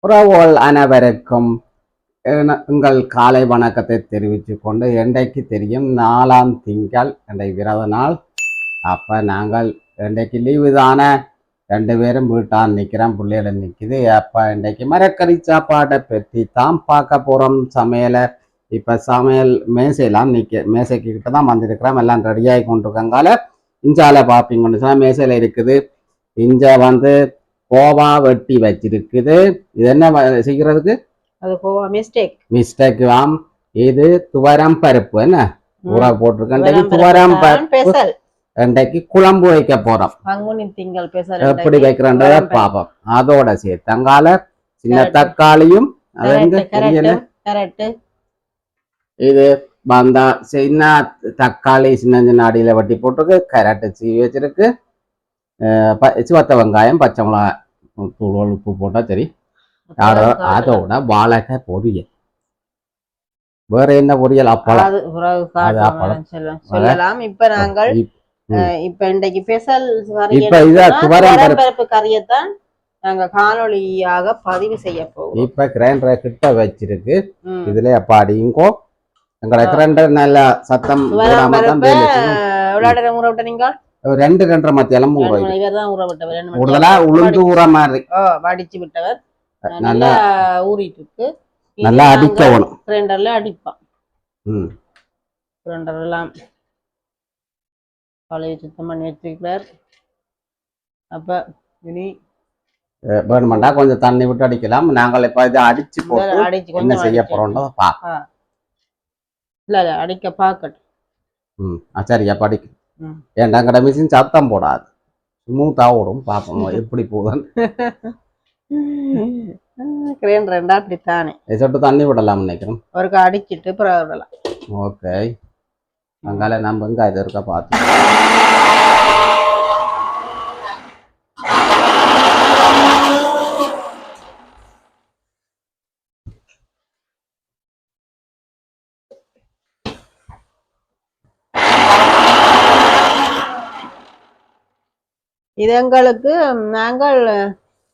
உறவுகள் அனைவருக்கும் உங்கள் காலை வணக்கத்தை தெரிவித்துக் கொண்டு இன்றைக்கு தெரியும் 4ஆம் திங்கள் இன்றைக்கு விரத நாள். அப்போ நாங்கள் இன்றைக்கு லீவு தானே, 2 பேரும் வீட்டான் நிற்கிறோம், பிள்ளைகள் நிற்குது. அப்போ இன்றைக்கு மரக்கறி சாப்பாட்டை பற்றி தான் பார்க்க போகிறோம். சமையலை இப்போ சமையல் மேசையெல்லாம் மேசைக்கு கிட்ட தான் வந்திருக்கிறோம், எல்லாம் ரெடியாகி கொண்டிருக்கங்கால இஞ்சால பார்ப்பீங்கன்னு சொன்னால் மேசையில் இருக்குது. இஞ்சா கோவா வெட்டி வச்சிருக்குது. இது என்ன செய்யறதுக்கு? அது கோவா மிஸ்டேக் வாம். இது துவரம் பருப்பு, என்ன ஊற போட்டிருக்கேன். துவரம் பருப்பு இன்றைக்கு குழம்பு வைக்க போறோம். எப்படி வைக்கிறன்றத பாப்போம். அதோட சேர்த்தங்கால சின்ன தக்காளியும் இது வந்தா சின்ன தக்காளி சின்ன சின்ன அடியில வெட்டி போட்டிருக்கு. கரட்டு சீவி வச்சிருக்கு. சிவத்த வெங்காயம், பச்சை மிளகாய், தூள், உப்பு போட்டா சரி. அதோட வாழைக்காய் பொரியல். வேற என்ன பொரியல்? அப்பளம். சொல்லலாம். இப்ப நாங்கள் இன்றைக்கு ஸ்பெஷல் பருப்பு கறியத்தான் நாங்க காணொலியாக பதிவு செய்ய போகிறோம். இப்ப கிரைண்டரை கிட்ட வச்சிருக்கு. இதுல அப்ப அடிங்கோ எங்களை கிரைண்டர் நல்ல சத்தம் நீங்க 2 மத்தியாலம் கூடுதலா உளுந்து ஊற மாதிரி வடிச்சு விட்டவர் நல்லா ஊறிட்டு இருக்கு. நல்லா அடிக்கணும். கிரைண்டர்ல அடிப்பான். கிரைண்டர் எல்லாம் பழைய சுத்தம் பண்ணி வச்சிருக்கிறார். அப்ப இனி வேணுமெண்டா கொஞ்சம் தண்ணி விட்டு அடிக்கலாம். நாங்கள் இப்ப இதை அடிச்சு போட்டு என்ன செய்ய போறோம்னு பாப்போம். இல்ல அடிக்க பாக்கட்டும். சரி, அப்ப அடிக்க. ஏன்டா கடை மிஷின் சத்தம் போடாது, ஸ்மூத்தா ஓடும். பாப்போம் எப்படி போகுதுன்னு. கிரைண்டர் அப்படித்தானே சொட்டு தண்ணி விடலாம் நினைக்கிறேன். ஒரு அடிச்சிட்டு பிறகு விடலாம். ஓகே, அங்கால நம்ம வெங்காயத்தை இருக்கா பார்த்து. இது எங்களுக்கு நாங்கள்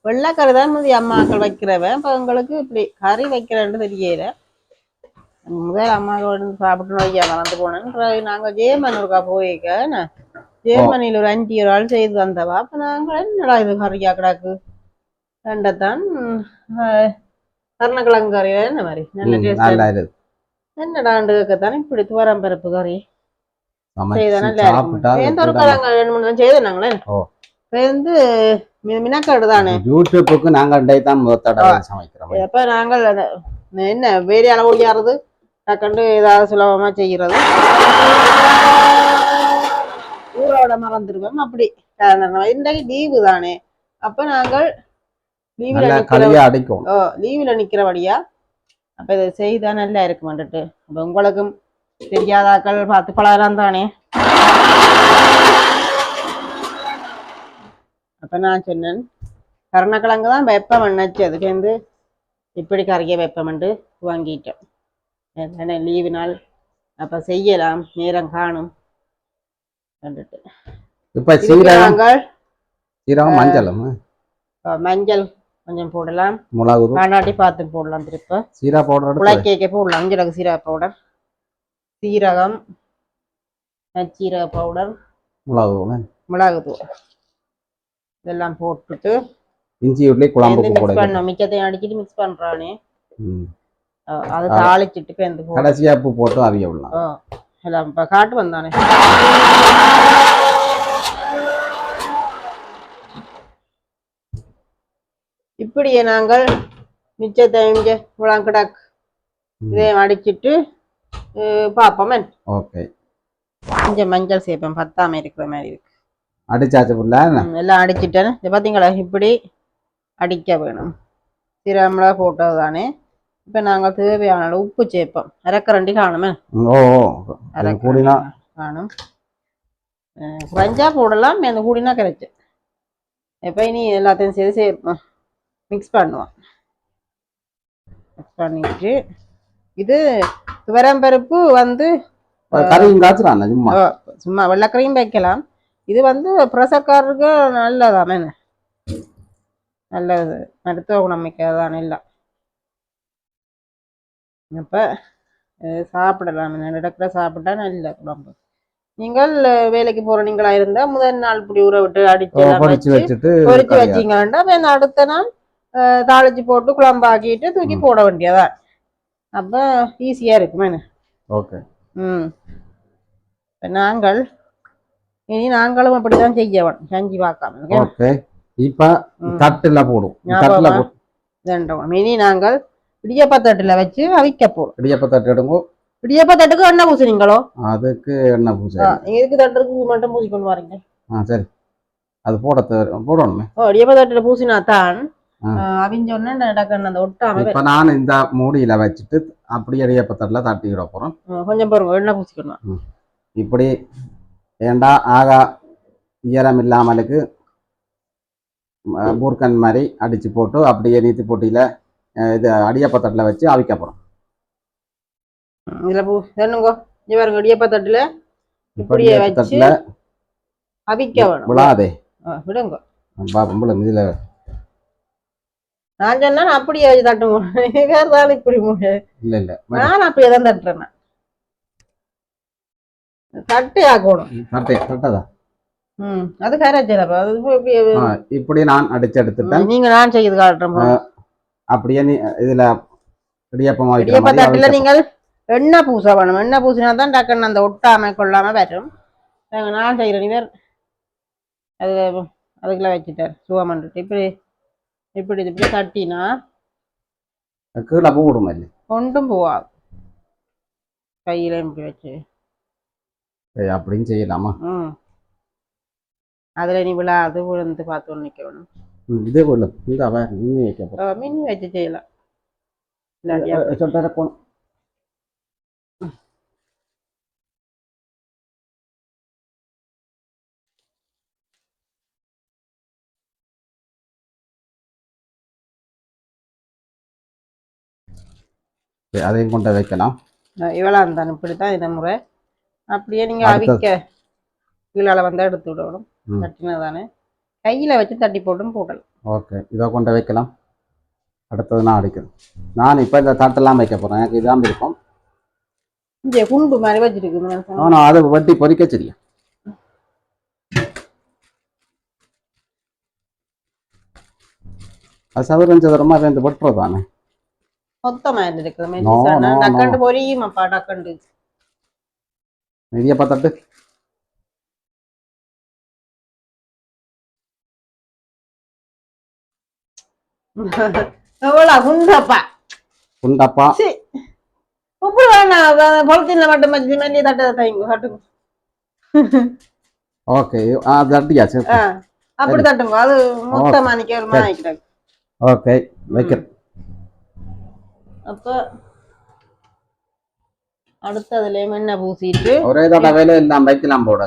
வெள்ளைக்கறி தான் அம்மாக்கள் வைக்கிறவன். இப்போ எங்களுக்கு இப்படி கறி வைக்கிறேன்னு தெரியல. முதல் அம்மாக்கள் சாப்பிட்டு வைக்க மறந்து போனேன். நாங்கள் ஜேர்மனூருக்கா போயிருக்க, ஜேர்மனியில் ஒரு 5 ஆள் செய்து தந்தவா. அப்போ நாங்கள் என்னடா இது கறியா கிடாக்கு ரெண்டத்தான் கருணக்கிழங்கு கறி என்ன மாதிரி நல்ல டேஸ்ட். என்னடாண்டு கேட்கத்தானே இப்படி துவரம் பருப்பு கறி செய்தானே எந்த ஒரு கிழங்கு 2-3 தான் செய்தாங்களே. மினக்கடு தானே. யூடியூப்புக்கு நாங்கள் சமைக்கிறோம். அப்ப நாங்கள் என்ன வேறு அளவுடியாறது டக்கண்டு ஏதாவது சுலபமா செய்யறது. ஊரோட மறந்துருவோம். அப்படி இன்றைக்கு லீவு தானே. அப்ப நாங்கள் லீவுல நிக்கிறபடியா அப்ப இதை செய்தா நல்லா இருக்குமான்ட்டு. அப்ப உங்களுக்கும் தெரியாதாக்கள் பார்த்து பழகலாம் தானே. அப்ப நான் சொன்னேன் கருணக்கிழங்கு தான் வெப்பம் பண்ணச்சு. அதுக்கு இப்படி கறிய வெப்பம்ண்டு வாங்கிட்டோம். என்ன லீவு நாள் அப்ப செய்யலாம், நேரம் காணும். மஞ்சள் கொஞ்சம் போடலாம், காணாட்டி பார்த்து போடலாம். திருப்ப சீரா பவுடர் உலக்கைக்கு போடலாம். அஞ்சலகு சீரா பவுடர், சீரகம், நச்சீரக பவுடர், மிளகுத்தூள் இதெல்லாம் போட்டுட்டு இஞ்சி உள்ளே குழம்பு மிக்ஸ் பண்ணோம். மிச்சத்தையும் அடிச்சிட்டு மிக்ஸ் பண்றானே. அது தாளிச்சிட்டு கடைசியா உப்பு போட்டு அவிய விடலாம். எல்லாம் காட்டு வந்தானே. இப்படியே நாங்கள் மிச்சத்தை முழங்கிடாக் இதையும் அடிச்சிட்டு பாப்போமே. ஓகே, கொஞ்சம் மஞ்சள் சேர்ப்பேன், பத்தாம இருக்கிற மாதிரி இருக்கு. அடிச்சாச்சு எல்லாம் அடிச்சுட்டேன். பார்த்தீங்களா இப்படி அடிக்க வேணும். சீரகம்ல போட்டது தானே. இப்போ நாங்கள் தேவையான உப்பு சேர்ப்போம். அரைக்கரண்டி காணுமே. காணும். குறைஞ்சா போடலாம், அந்த கூடினா கரைச்சு. இப்போ இனி எல்லாத்தையும் சேர்ப்போம், மிக்ஸ் பண்ணுவோம். மிக்ஸ் பண்ணிட்டு இது துவரம்பருப்பு சும்மா வெள்ளைக்கறியும் வைக்கலாம். இது ப்ரெஷர்காரருக்கு நல்லதாமே. நல்லது, மருத்துவ குணம் மிக்கதான் இல்லை. அப்போ சாப்பிடலாம், நடக்கிற சாப்பிட்டா நல்ல உடம்பு. நீங்கள் வேலைக்கு போற நீங்களா இருந்தா முதல் நாள் இப்படி ஊற விட்டு அடிச்சு வச்சுட்டு பொரிச்சு வச்சீங்கன்னா அப்ப அடுத்த நாள் தாளிச்சு போட்டு குழம்பாக்கிட்டு தூக்கி போட வேண்டியதான். அப்ப ஈஸியா இருக்குமே. ஓகே. நாங்கள் இனி நாங்களும் அப்படிதான் செய்யணும், செஞ்சு பார்க்காம. ஓகே. இப்ப தட்டுல போடும். இனி நாங்கள் இடியப்ப தட்டுல வச்சு அவிக்க போறோம். இடியப்ப தட்டு எடுங்க. இடியப்ப தட்டுக்கு எண்ணெய் பூசுறீங்களோ? அதுக்கு எண்ணெய் பூச இதுக்கு தட்டுக்கு மட்டும் பூசி கொண்டு வரீங்க. சரி, அது போடணும். இடியப்ப தட்டுல பூசினா தான் அவிஞ்சோன்னு அந்த ஒட்டாம. இப்ப நான் இந்த மூடியில வச்சுட்டு அப்படியே இடியப்ப தட்டுல தட்டி விட போறோம். கொஞ்சம் பாருங்க, எண்ணெய் பூசிக்கணும். இப்படி ஏண்டா ஆகா ஈரம் இல்லாமலுக்கு பூர்க்கன் மாதிரி அடிச்சு போட்டு அப்படியே நீத்தி போட்டியில இது அடியப்பத்தட்டில் வச்சு அவிக்க போறோம். இதில் என்னங்கோ பாருங்க, இடியப்ப தட்டுல இப்படியே வச்சு அவிக்க வேணும். விழாதே, விடுங்க பாப்போம். இதுல நான் சொன்னா அப்படியே வச்சு தட்டுங்க. வேற தான் இப்படி இல்ல இல்ல, நான் அப்படியே தான் தட்டுறேன். தட்டு ஆக்கணும். தட்டதான் அது கரைச்சலப்பா. இப்படி நான் அடிச்சு எடுத்துட்டேன். நீங்க நான் செய்து காட்டுறேன். அப்படியே இதுல இடியப்ப தட்டுல நீங்கள் எண்ணெய் பூச வேணும். எண்ணெய் பூசினா தான் டக்குன்னு அந்த ஒட்டாம கொள்ளாம வரும். நான் செய்யறேன். இவர் அது அதுக்குள்ள வச்சுட்டார் சுவமன்ட்டு. இப்படி இப்படி இப்படி தட்டினா கீழே போடும், ஒன்றும் போவாது. கையில இப்படி வச்சு அப்படின்னு செய்யலாமா? அதுல நீ விழாது விழுந்து பார்த்து நிக்க வேணும். இதே போல மின்னி வச்சு செய்யலாம். அதையும் கொண்டு வைக்கலாம். இவ்வளோ இருந்தான் இப்படித்தான் இந்த முறை. அப்படியே நீங்க அவிக்க கீழால வந்தா எடுத்து விடணும். தட்டினதானே கையில வச்சு தட்டி போட்டும் போடலாம். ஓகே, இதை கொண்டு வைக்கலாம். அடுத்தது நான் அடிக்கிறேன். நான் இப்ப இந்த தட்டெல்லாம் வைக்க போறேன். எனக்கு இதான் இருக்கும். இங்கே குண்டு மாதிரி வச்சிருக்கு. ஆனால் அதை வட்டி பொறிக்க சரியா அது சதுரமா சேர்ந்து வெட்டுறதானே மொத்தமா இருக்குது. டக்கண்டு பொரியுமாப்பா, டக்கண்டு இடியப்ப தட்டு. குண்டப்பா குண்டப்பா உப்பு வேணாம். பொலித்தீன்ல மட்டும் வச்சு மெல்லிய தட்டு தைங்க தட்டுங்க. ஓகே, தட்டியாச்சு. அப்படி தட்டுங்க. அது மொத்தமா நிக்கிறமா நிக்கிறாங்க. ஓகே, வைக்கிறேன். அப்ப அடுத்ததுல எண்ணெய் பூசிட்டு ஒரே தடவையில எல்லாம் வைக்கலாம் போட.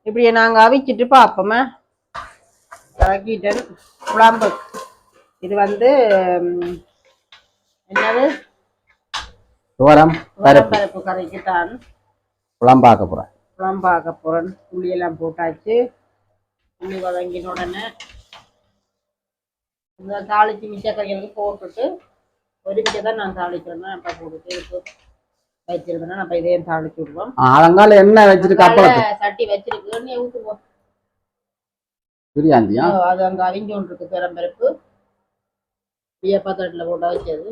இப்படியே நாங்க அவிச்சிட்டு பார்ப்போமே. இறக்கிட்டேன் குழம்பு. இது வந்து என்னது பருப்பு கரைக்கிட்டான் குழம்பாக்க போறேன். புளியெல்லாம் போட்டாச்சு. புளி வதங்கின உடனே இந்த தாளிச்சு மிச்சக்கறிகளுக்கு போட்டுட்டு ஒரு தான் நான் தாளிக்கிறேன்னா அப்ப போட்டுட்டு வச்சிருந்தேன்னா நம்ம இதையும் தாளிச்சு விடுவோம். அதனால எண்ணெய் வச்சிருக்கு, சட்டி வச்சிருக்கு, எண்ணெய் ஊற்றுவோம். பிரியாண்டியா அது அங்க அவிஞ்சு கொண்டு இருக்கு. பெரம்பருப்பு இடியப்ப தட்டுல போட்டு வச்சது.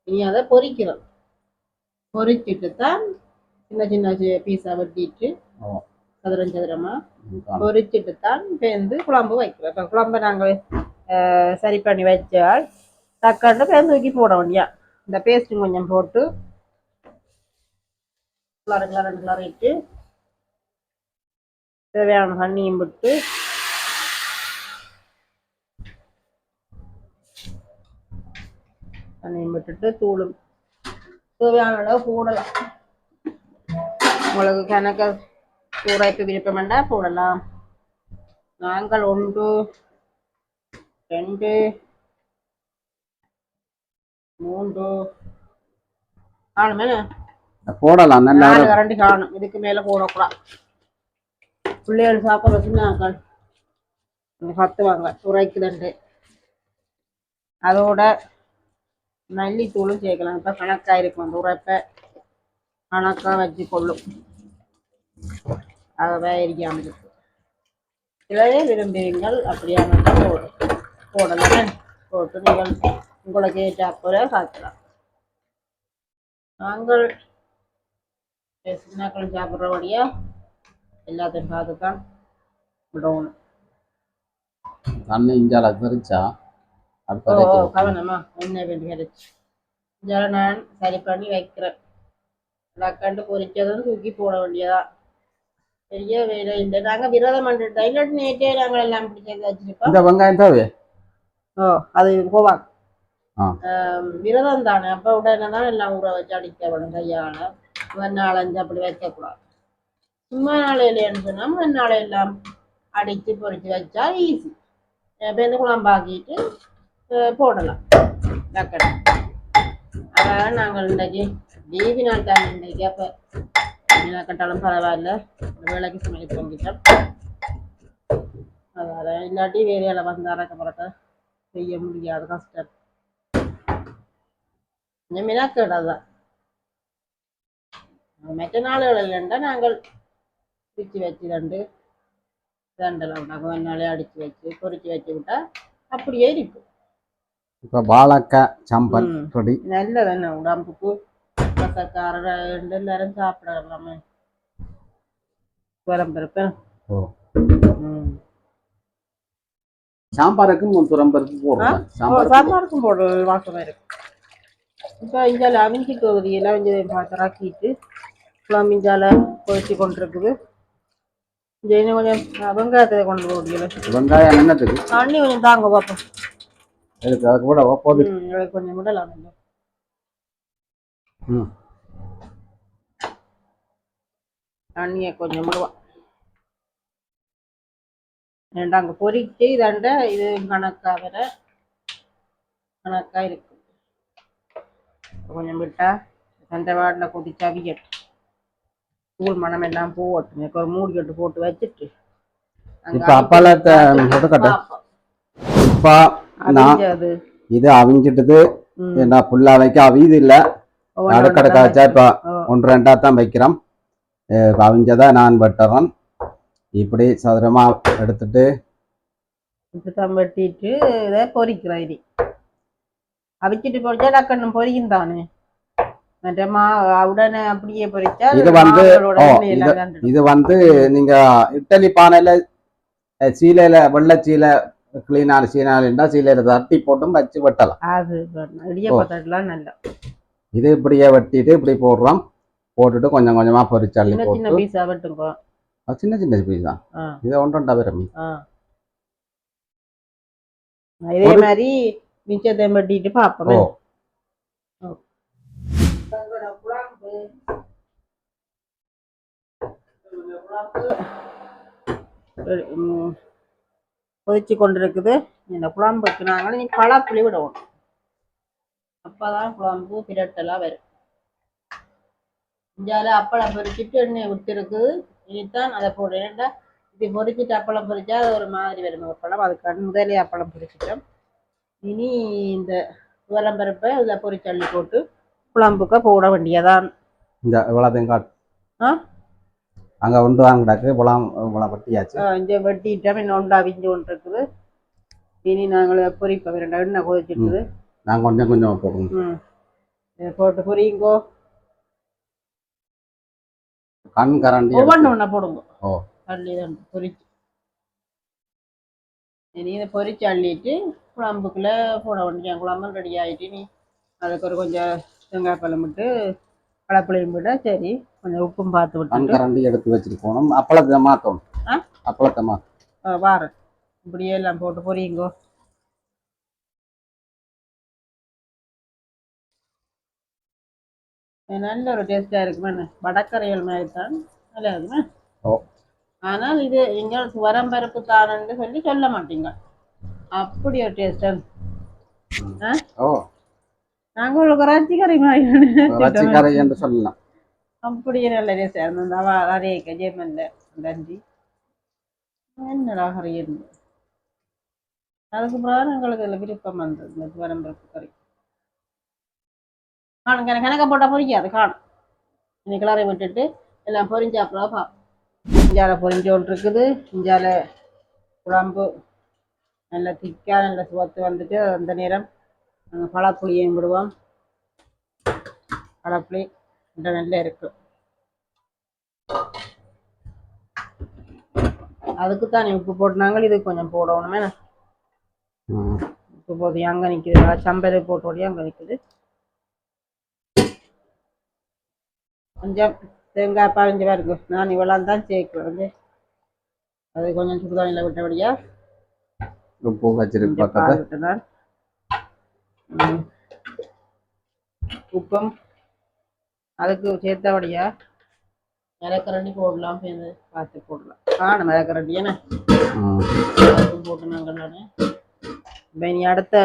இனி அதை பொரிக்கிறோம். பொரிச்சிட்டு தான் சின்ன சின்ன பீஸா வெட்டிட்டு சதுரமா பொரிச்சிட்டு தான் பேந்து குழம்பு வைக்கிறோம். இப்போ குழம்பை நாங்கள் சரி பண்ணி வச்சால் தக்காண்டு பேந்து தூக்கி போட வேண்டியா. இந்த பேஸ்ட்டு கொஞ்சம் போட்டு கிளறிட்டு தேவையான தண்ணியும் விட்டு தண்ணியும் விட்டுட்டு தூளும் தேவையான அளவு போடலாம். உங்களுக்கு கணக்கு சூறாய்ப்பு விருப்பம் வேண்டாம் போடலாம். நாங்கள் 1 2 3 ஆளுமே போடலாம். 4 கரண்டி காணும். இதுக்கு மேல போடக்கூடாது. பிள்ளைகள் சாப்பிட்ற சின்ன ஆக்கள் 10 வாங்க சூறாய்க்கு 2. அதோட மல்லித்தூளும் சேர்க்கலாம். இப்போ கணக்காக இருக்கும் அந்த உரைப்பை கணக்காக வச்சு கொள்ளும். அதை வேறிக்காமல் இருக்கு. இதையே விரும்புவீங்கள் அப்படியான போடலாம். போட்டு நீங்கள் உங்களுக்கு ஏற்றாப்புல சாப்பிடலாம். நாங்கள் சின்னாக்கள் சாப்பிட்றபடியா எல்லாத்தையும் பார்த்து தான் விடணும். தண்ணி இஞ்சால தெரிச்சா கவனமா என்ன வேண்டி கிடைச்சு இஞ்சால நான் சரி பண்ணி வைக்கிறேன். கண்டு பொரிச்சதும் தூக்கி போட வேண்டியதா. பெரிய வேலை இல்லை. நாங்கள் விரதம் பண்ணிட்டோம். இல்லாட்டி நேற்றே நாங்கள் எல்லாம் பிடிச்சது வச்சிருப்போம். இந்த வெங்காயம் தேவை. அது போவாங்க விரதம் தானே. அப்போ உடனே தான் எல்லாம் ஊற வச்சு அடிக்க வேணும் கையால். நாலஞ்சு அப்படி வைக்கக்கூடாது. சும்மா நாளையிலேன்னு சொன்னால் நாளையெல்லாம் அடித்து பொறிச்சு வச்சா ஈஸி. வெந்த குழம்பாக்கிட்டு போடலாம் டக்கடை. அதான் நாங்கள் இன்றைக்கி லீவி நாள் தான் இன்றைக்கி. அப்போ கட்டாலும் பரவாயில்ல, வேலைக்கு சமையல் பண்ணிட்டோம். அதால் இல்லாட்டி வேலையால் வந்து அறக்க பறக்க செய்ய முடியாது, கஷ்டம். கொஞ்சம் மினாக்கேடாதான். மற்ற நாளுகள் இல்லைண்டா நாங்கள் பிரித்து வச்சு ரெண்டெல்லாம் நாளே அடித்து வச்சு பொறிச்சு வச்சு விட்டா அப்படியே இருக்கும். இப்போ வாழைக்காய் சம்பல் ரெடி. நல்லதானே உடம்புக்கு. ரெண்டு எல்லாரும் சாப்பிடலாமே. துவரம்பருப்பு. ஓ, சாம்பாருக்கும் துவரம்பருப்பு போடுறோம். சாம்பாருக்கும் போடுற வாசமாக இருக்கும். இப்போ இஞ்சால அவிஞ்சி தொகுதியெல்லாம் கொஞ்சம் பார்த்துறாக்கிட்டு குழம்பிஞ்சால பொறிச்சு கொண்டு இருக்குது. கொஞ்சம் வெங்காயத்தை கொண்டு போக முடியல. வெங்காயம் என்னத்துக்கு? தண்ணி கொஞ்சம் தாங்க பார்ப்போம். அதுக்கு கூட போது கொஞ்சம் விடலாம். தண்ணியை கொஞ்சம் விடுவான். ரெண்டாங்க பொறிச்சு இதண்ட இது கணக்கா வேற கணக்கா இருக்கு. கொஞ்சம் விட்டா சண்டை வாட்டில் கொதிச்சா விக்கட்டு தூள் மனம் எல்லாம் போட்டு ஒரு மூடி கட்டு போட்டு வச்சுட்டு இது அவிஞ்சிட்டது. என்ன புல்லா வைக்க அவியுது இல்ல, அடுக்கடக்க வச்சா இப்ப 1-2 தான் வைக்கிறோம். அவிஞ்சதை நான் வெட்டுறேன். இப்படி சதுரமா எடுத்துட்டு வெட்டிட்டு இதை பொரிக்கிறேன். இது அவிச்சிட்டு பொரிச்சா டக்குன்னு பொரிக்கும் தானே. உடனே அப்படியே பொரிச்சா இது வந்து நீங்க இட்டலி பானையில சீலையில வெள்ளை சீலை கிளீனான சீனால சீலையில தட்டி போட்டும் வச்சு வெட்டலாம். அது இடியப்பட்டலாம் நல்லா. இது இப்படியே வெட்டிட்டு இப்படி போடுறோம். போட்டுட்டு கொஞ்சம் கொஞ்சமா பொரிச்சள்ளி போட்டு சின்ன பீஸா வெட்டுங்க. சின்ன சின்ன பீஸ் தான். இதை ஒன்றா வரும். இதே மாதிரி மிச்சத்தை வெட்டிட்டு பார்ப்போம். கொதிச்சு கொண்டிருக்குது. இந்த குழம்புக்கு நாங்கள் நீ பழப்புளி விடுவோம். அப்பதான் குழம்பு பிரட்டெல்லாம் வரும். இஞ்சால அப்பளம் பொரிச்சிட்டு எண்ணெய் விட்டுருக்குது. இனித்தான் அதை போடுறேன்டா. இது பொரிச்சிட்டு அப்பளம் பொரிச்சா அது ஒரு மாதிரி வரும். அப்பளம் அதுக்கு முதலே அப்பளம் பொரிச்சிட்டோம். இனி இந்த துவரம்பருப்பை இதில் பொரிச்சள்ளி போட்டு குழம்புக்கு போட வேண்டியதான். இந்த இவ்வளோத்தையும் காட்டு அங்கே ஒன்று வாங்கிடாக்கு இவ்வளோ வெட்டியாச்சு. இங்கே வெட்டிட்டோம். இன்னும் ஒன்றா அவிஞ்சு கொண்டு இருக்குது. இனி நாங்கள் பொரிப்போம். 2 எண்ணெய் கொதிச்சுட்டுது. நாங்கள் கொஞ்சம் கொஞ்சம் போடுவோம். போட்டு பொரியுங்கோ. கண் கரண்டி ஒவ்வொன்று போடுங்க. அள்ளி தான் பொரிச்சு இனி இதை பொரிச்சு அள்ளிட்டு குழம்புக்குள்ளே போட வேண்டிய குழம்பு ரெடி ஆகிட்டு நீ அதுக்கு ஒரு கொஞ்சம் தேங்காய் பழம் விட்டு பழப்புளையும் விட சரி கொஞ்சம் உப்பும் பார்த்து விட்டு கரண்டி எடுத்து வச்சுட்டு போகணும். அப்பளத்தை மாற்றணும். அப்பளத்தை மாற்றணும். வாரேன். இப்படியே எல்லாம் போட்டு பொரியுங்கோ. நல்ல ஒரு டேஸ்டாக இருக்குமே. வடக்கரைகள் மாதிரி தான் நல்லா இருக்குமே. ஆனால் இது நீங்கள் துவரம்பருப்பு தானன்னு சொல்லி சொல்ல மாட்டீங்க. அப்படி ஒரு டேஸ்டா. நாங்கள் உங்களுக்கு ரசிகரை மாதிரி என்று சொல்லலாம். அப்படியே நல்ல டேஸ்டா இருந்தது. அதே கஜேமல்ல நன்றி. என்னடா ஹரியன் அதுக்கு பிறகு எங்களுக்கு இதில் விருப்பம் வந்தது இந்த துவரம்பருப்பு கறி காணும் கணக்க போட்டால் பொரிக்காது காணும் இன்னைக்கு கிளறி விட்டுட்டு எல்லாம் பொரிஞ்சு அப்புறம் இஞ்சால பொரிஞ்சு ஒன்று இருக்குது இஞ்சால குழம்பு நல்ல திக்காக நல்ல சுவத்து வந்துட்டு அந்த நேரம் பழப்புளியையும் விடுவோம் பழப்புளி நல்லா இருக்கு அதுக்கு தானே உப்பு போட்டுனாங்க இது கொஞ்சம் போடணுமே உப்பு போட்டு அங்கே நிற்குது சம்பரை போட்டோடய அங்கே நிற்குது கொஞ்சம் தேங்காய் பாஞ்சு இருக்கு நான் இவ்வளோ தான் சேர்க்கிறேன் அது கொஞ்சம் சுடுதண்ணியில் விட்டபடியா உப்பு வச்சிருக்கு உப்பும் அதுக்கு சேர்த்தபடியா மிளகரண்டி போடலாம் சேர்ந்து பார்த்து போடலாம் காணும் மிளகரண்டி என்ன போட்டு நாங்கள் இப்போ இனி அடுத்த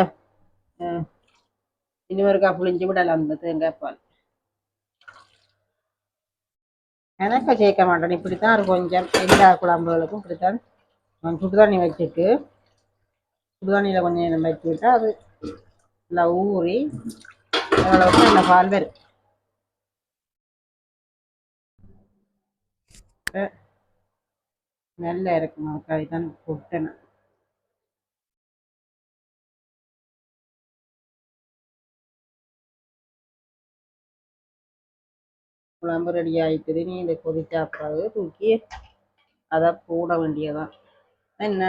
இன்னொருக்கா புளிஞ்சு விடலாம் அந்த தேங்காய் பால் எனக்கு சேர்க்க மாட்டேன் இப்படித்தான் ஒரு கொஞ்சம் எல்லா குழம்புகளுக்கும் இப்படித்தான் சுடுதண்ணி வச்சுட்டு சுடுதண்ணியில் கொஞ்சம் நேரம் வச்சு விட்டால் அது நல்லா ஊறி ஓரளவுக்கு நல்ல பால் வரும் நல்லா இருக்கும் அதுக்காக தான் போட்டேன் குழம்பு ரெடி ஆகிட்டுது நீ இந்த கொதிச்சா பிறகு தூக்கி அதை போட வேண்டியதான் என்ன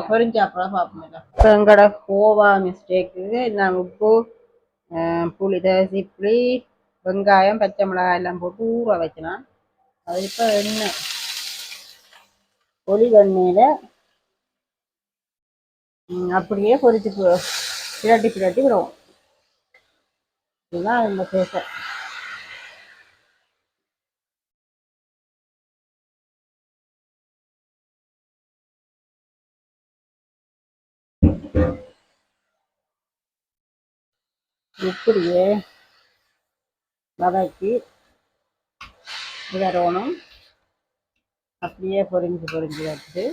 பொரிஞ்சாப்பெல்லாம் பார்ப்போம் இப்போ எங்களோட கோவா மிஸ்டேக்கு நான் உப்பு புளி தரிசி புளி வெங்காயம் பச்சை மிளகாய் எல்லாம் போட்டு ஊற வைக்கலாம் அது இப்போ எண்ணெய் ஒளி எண்ணெயில் அப்படியே பொரிச்சு பிரட்டி பிரட்டி விடுவோம் இதுதான் இந்த சேசை இப்படியே வதக்கி விடணும் அப்படியே பொரிஞ்சு பொரிஞ்சு வச்சு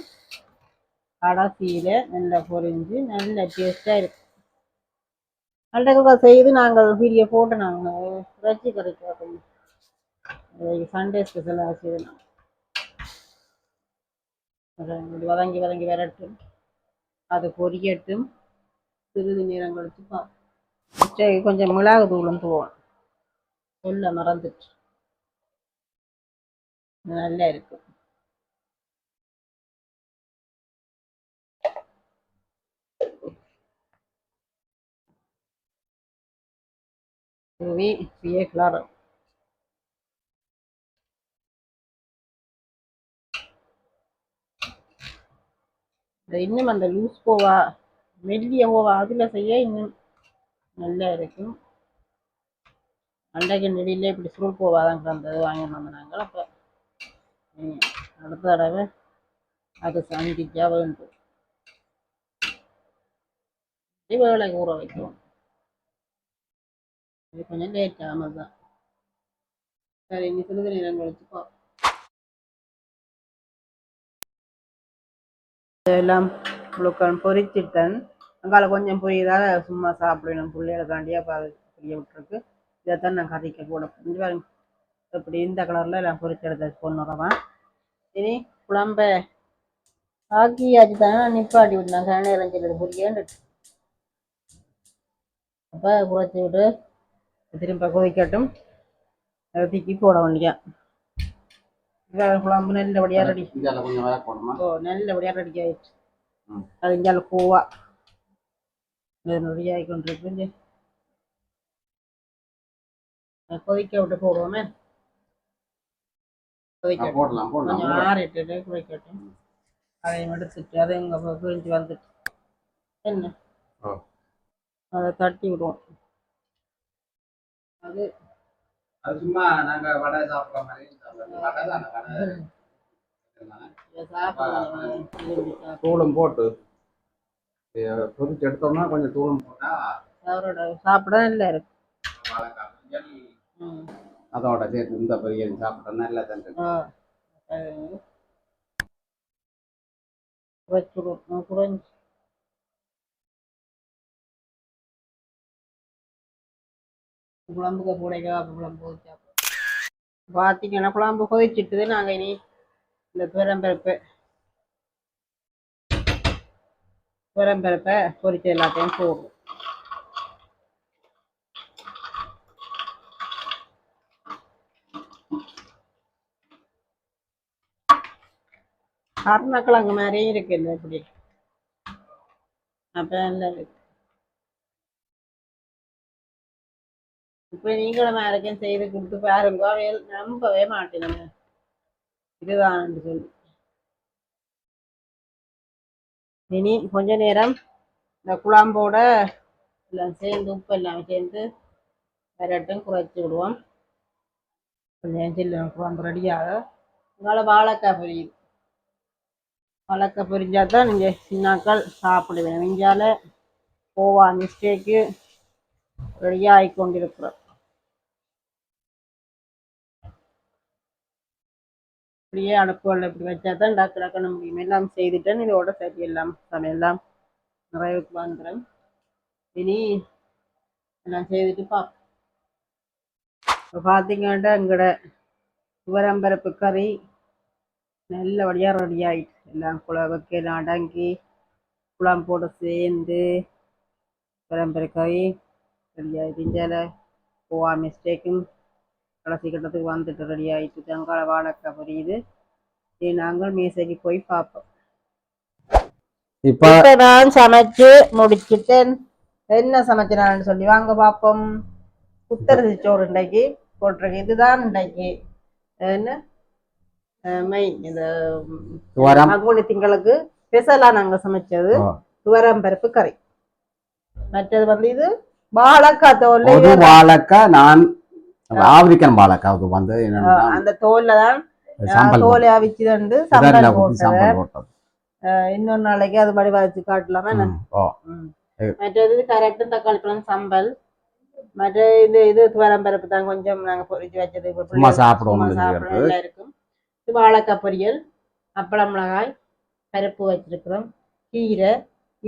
கடைசியில் நல்லா பொரிஞ்சு நல்ல டேஸ்டாக இருக்கும் நல்ல செய்து நாங்கள் வீடியோ போட்டு நாங்கள் வச்சு கிடைக்கும் சண்டே ஸ்பெஷலாக செய்யணும் வதங்கி வதங்கி விரட்டும் அது பொரியட்டும் சிறிது நேரம் கழிச்சு கொஞ்சம் மிளகு தூளும் தூவும் சொல்ல மறந்துட்டு நல்லா இருக்கும் இப்படியே கிளறும் இன்னும் அந்த லூஸ் கோவா மெல்லிய கோவா அதில் செய்ய இன்னும் நல்லா இருக்கும் அண்டைக்கு நெடியிலே இப்படி சுருள் கோவா தான் கிடந்தது வாங்கிட்டு வந்தாங்க அப்போ அடுத்த தடவை அது சந்திக்க வேண்டும் வேலை ஊற வைக்கும் இது கொஞ்சம் லேட் ஆகாமல் தான் சரி இனி சிறிது நேரம் கழிச்சுப்போ எல்லாம் முழுக்கம் பொரிச்சிட்டேன் அங்கால கொஞ்சம் பொரியுதால சும்மா சாப்பிடணும் பிள்ளைகளுக்காண்டி அப்போ அது பொரிய விட்டுருக்கு இதைத்தான் நான் கறிக்க போட பாருங்க இப்படி இந்த கலரில் எல்லாம் பொரிச்சு எடுத்து பொண்ணுறவா இனி குழம்ப ஆக்கியாச்சு தானே நிப்பாட்டி விட்டுனாங்க நேரம் சொல்லிட்டு பொரியேன்னு அப்போ குறைச்சி விட்டு திரும்ப கொதிக்கட்டும் தூக்கி போட வேண்டியா குழம்பு நல்லபடியாக ரெடி ஓ நல்லபடியாக ரெடி ஆயிடுச்சு அது இங்கால கோவா ரெடி ஆகி கொண்டிருக்கு கொதிக்க விட்டு போடுவோமே கொதிக்கட்டும் கொஞ்சம் ஆறிட்டு கொதிக்கட்டும் அதையும் எடுத்துட்டு அதை இங்கே பிரிஞ்சு வந்துட்டு என்ன அதை தட்டி விடுவோம் அது சும்மா நாங்க வடை சாப்பிட்ற மாதிரி தூளும் போட்டு பொரிச்சு எடுத்தோம்னா கொஞ்சம் தூளும் போட்டா அவரோட சாப்பிட இல்லை இருக்கு அதோட சேர்த்து இந்த பொரியல் சாப்பிட்டா நல்லது. குழம்புக்கு கூடைக்கா குழம்பு பார்த்தீங்கன்னா குழம்பு கொதிச்சிட்டுது. நாங்கள் இனி இந்த துவரம்பருப்பை பொரிச்சு எல்லாத்தையும் போடுவோம். கருணக்கிழங்கு மாதிரியே இருக்குல்ல இப்படி. அப்ப இப்ப நீங்களும் யாருக்கும் செய்து கொடுத்து பாருங்க, நம்பவே மாட்டேன் இதுதான் சொல்லி. இனி கொஞ்ச நேரம் இந்த குழம்போட எல்லாம் சேர்ந்து உப்பு எல்லாம் சேர்ந்து விரட்டும் குறைச்சி விடுவோம். கொஞ்சம் சில்லுன்னு குழம்பு ரெடியாக உங்களால் வாழைக்காய் பொரியுது. வாழைக்காய் பொரிஞ்சா தான் நீங்கள் சின்னாக்கள் சாப்பிடுவேன். இங்கால கோவா மிஸ்டேக்கு ரெடியாகி கொண்டிருக்கிறோம். இப்படியே அனுப்புவல இப்படி வச்சா தான் டாக்டர் டக்குன்னு முடியும். எல்லாம் செய்துட்டேன். இதோட சரி எல்லாம் சமையல்லாம் நிறைவுக்கு வந்துடும். இனி எல்லாம் செய்துட்டு பார்த்தீங்கன்னா எங்களோட துவரம்பருப்பு கறி நல்லபடியாக ரெடி ஆகிட்டு எல்லாம் வைக்கலாம் அடங்கி குழம்போடு சேர்ந்து துவரம்பருப்பு கறி ரெடி ஆகிட்டு. இஞ்சால கோவா மிஸ்டேக்கும் கடைசி கட்டத்துக்கு வந்துட்டு ரெடி ஆகிட்டு. தங்கால வாழைக்காய் பொரியுது. நாங்கள் மேசைக்கு போய் பார்ப்போம். இப்ப நான் சமைச்சு முடிச்சுட்டேன். என்ன சமைச்சினான்னு சொல்லி வாங்க பார்ப்போம். புத்தரிசி சோறு இன்றைக்கு போட்டிருக்கு. இதுதான் இன்றைக்கு என்ன மெயின். இந்த மகுனி திங்களுக்கு ஸ்பெஷலா நாங்க சமைச்சது துவரம்பருப்பு கறி. மற்றது இது வாழைக்காய் தோல். வாழைக்காய் நான் ஆப்பிரிக்கன் வாழைக்காய் வந்து அந்த தோல்ல தான் தோலை அவிச்சு தண்டு சம்பல் போட்டது. இன்னொரு நாளைக்கு அது மாதிரி வச்சு காட்டலாமா. மற்றது கரெக்டும் தக்காளி பழம் சம்பல். மற்ற இது துவரம்பருப்பு தான் கொஞ்சம் நாங்க பொரிச்சு வச்சது இருக்கும். இது வாழைக்காய் பொரியல், அப்பளம் மிளகாய், பருப்பு வச்சிருக்கிறோம், கீரை.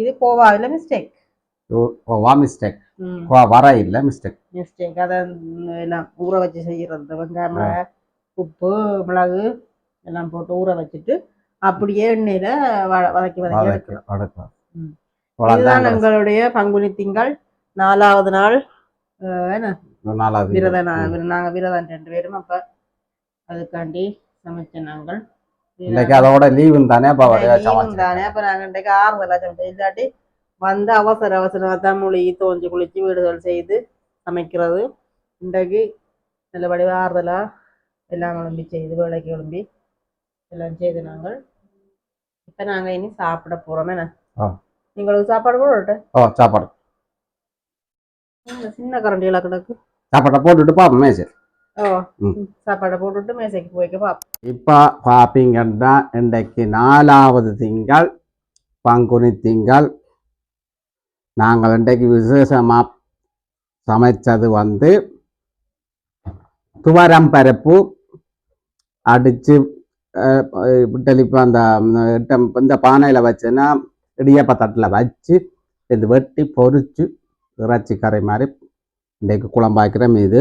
இது கோவாவில் மிஸ்டேக். வர இல்ல மிஸ்டேக். அதை எல்லாம் ஊற வச்சு செய்யறது. வெங்காயம், உப்பு, மிளகு எல்லாம் போட்டு ஊற வச்சுட்டு அப்படியே எண்ணெயில வதக்கி எடுக்கிறோம். இதுதான் எங்களுடைய பங்குனி திங்கள் 4வது நாள். விரதம். நாங்க விரதம் 2 பேரும். அப்ப அதுக்காண்டி சமைச்ச நாங்கள் அதோட லீவு தானே. அப்ப நாங்க இன்றைக்கு 6 சமைச்சோம். இல்லாட்டி வந்து அவசரமா தான் மொழி தோஞ்சி குளிச்சு வீடுகள் செய்து சமைக்கிறது. இன்றைக்கு நல்லபடி ஆறுதலா எல்லாம் கிளம்பி செய்து வேலைக்கு கிளம்பி எல்லாம் செய்து நாங்கள் இப்ப நாங்க இனி சாப்பிட போறோம். என்ன உங்களுக்கு சாப்பாடு போட்டு சாப்பாடு சின்ன கரண்டியில கிடக்கு. சாப்பாடை போட்டுட்டு பாப்போம் மேசை. சாப்பாடை போட்டுட்டு மேசைக்கு போய்க்க பாப்போம். இப்ப பாப்பீங்கன்னா இன்றைக்கு 4வது திங்கள் பங்குனி திங்கள். நாங்கள் இன்றைக்கு விசேஷமா சமைச்சது வந்து துவரம்பருப்பு அடிச்சு தெளிப்ப அந்த இந்த பானையில வச்சுன்னா இடியப்ப தட்டில் வச்சு இது வெட்டி பொரிச்சு இறைச்சி கறி மாதிரி இன்றைக்கு குழம்பாய்க்கிறோம். இது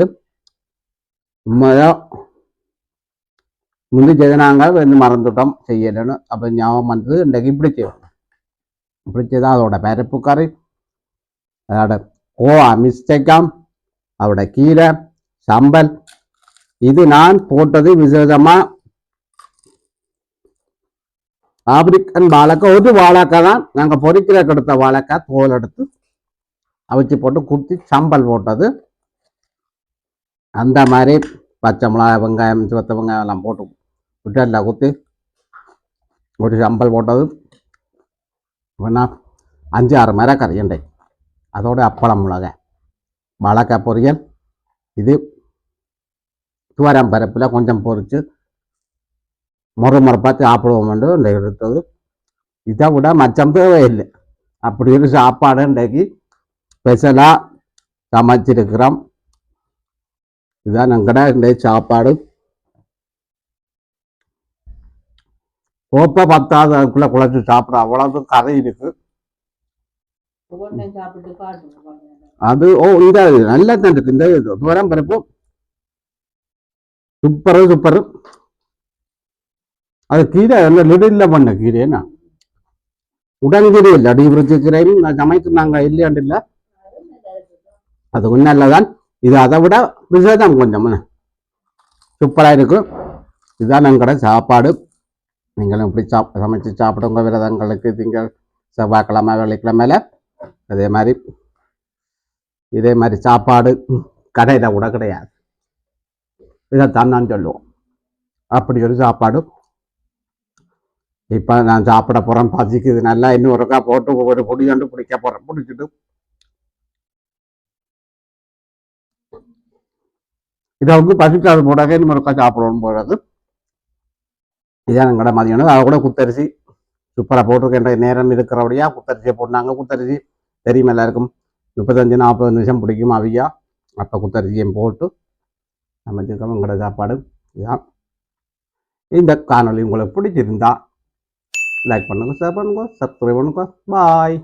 உண்மையோ முந்திச்சது நாங்கள் வந்து மறந்துட்டோம் செய்யலன்னு. அப்போ ஞாபகம் வந்தது இன்றைக்கு இப்படி செய்வோம். இப்படி செய்தால் அதோட பருப்பு கறி, அதோட கோவா மிஸ்டேக்காம், அதோட கீரை சம்பல். இது நான் போட்டது விசேஷமா ஆப்பிரிக்கன் வாழைக்காய். ஒரு வாழைக்காய் தான் நாங்கள் பொரிக்கிற கொடுத்த வாழைக்காய் தோல் எடுத்து அவிச்சு போட்டு குத்தி சம்பல் போட்டது. அந்த மாதிரி பச்சை மிளகாய், வெங்காயம், சிவத்த வெங்காயம் எல்லாம் போட்டு விட்டல குத்தி ஒரு சம்பல் போட்டது. வேணா 5-6 மர கறியண்டை. அதோட அப்பளம் மிளகாய், வாழைக்காய் பொரியல். இது துவரம்பருப்பில் கொஞ்சம் பொரிச்சு முறைப்பா சாப்பிடுவோம் இன்றைக்கு எடுத்தது. இதை விட மச்சம் தேவையில்லை. அப்படி ஒரு சாப்பாடு இன்றைக்கு ஸ்பெஷலாக சமைச்சிருக்கிறோம். இதுதான் எங்கடா இந்த சாப்பாடு. கோப்பை பத்தாவது அதுக்குள்ள குழச்சி சாப்பிட அவ்வளவு கதை இருக்கு. சாப்பிட்டு காட்டுங்க. அது இந்த நல்லா தான் இருக்கு. இந்த தூரம் பருப்பு சூப்பரு சூப்பரு. அது கீரை அந்த லிடில் பண்ண கீரைன்னா உடன்கீரை இல்லை, அடிபுரிச்ச கீரையும் சமைக்கிறாங்க இல்லையாண்டு இல்லை. அது ஒன்றும் நல்லதான். இது அதை விட விசேஷம் கொஞ்சம் சூப்பராக இருக்கும். இதுதான் எங்களோட சாப்பாடு. நீங்களும் இப்படி சமைச்சு சாப்பிடுங்க விரதங்களுக்கு. திங்கள் செவ்வாய்க்கிழமை வெள்ளிக்கிழமையில இதே மாதிரி சாப்பாடு கடையில் கூட கிடையாது. இதைத்தான் நான் சொல்லுவோம். அப்படி ஒரு சாப்பாடு. இப்போ நான் சாப்பிட போகிறேன், பசிக்குது நல்லா. இன்னும் ஒருக்கா போட்டு ஒரு பொடி கொண்டு பிடிக்க போகிறேன். பிடிச்சிட்டு இதை வந்து பசிக்காது போடாத இன்னும் ஒருக்கா சாப்பிடணும் போகிறது. இதான் எங்களோட மதியானம். அதை கூட குத்தரிசி சூப்பராக போட்டிருக்கின்ற நேரம் இருக்கிறபடியா குத்தரிசியை போட்டாங்க. குத்தரிசி தெரியும் எல்லாருக்கும் 35-40 நிமிஷம் பிடிக்கும் அவியா. அப்போ குத்தரிசியும் போட்டு சமைச்சிருக்கோம். எங்களோட சாப்பாடு இதுதான். இந்த காணொலி உங்களுக்கு பிடிச்சிருந்தா லைக் பண்ணுங்க, ஷேர் பண்ணுங்க, சப்ஸ்கிரைப் பண்ணுங்க. பாய்.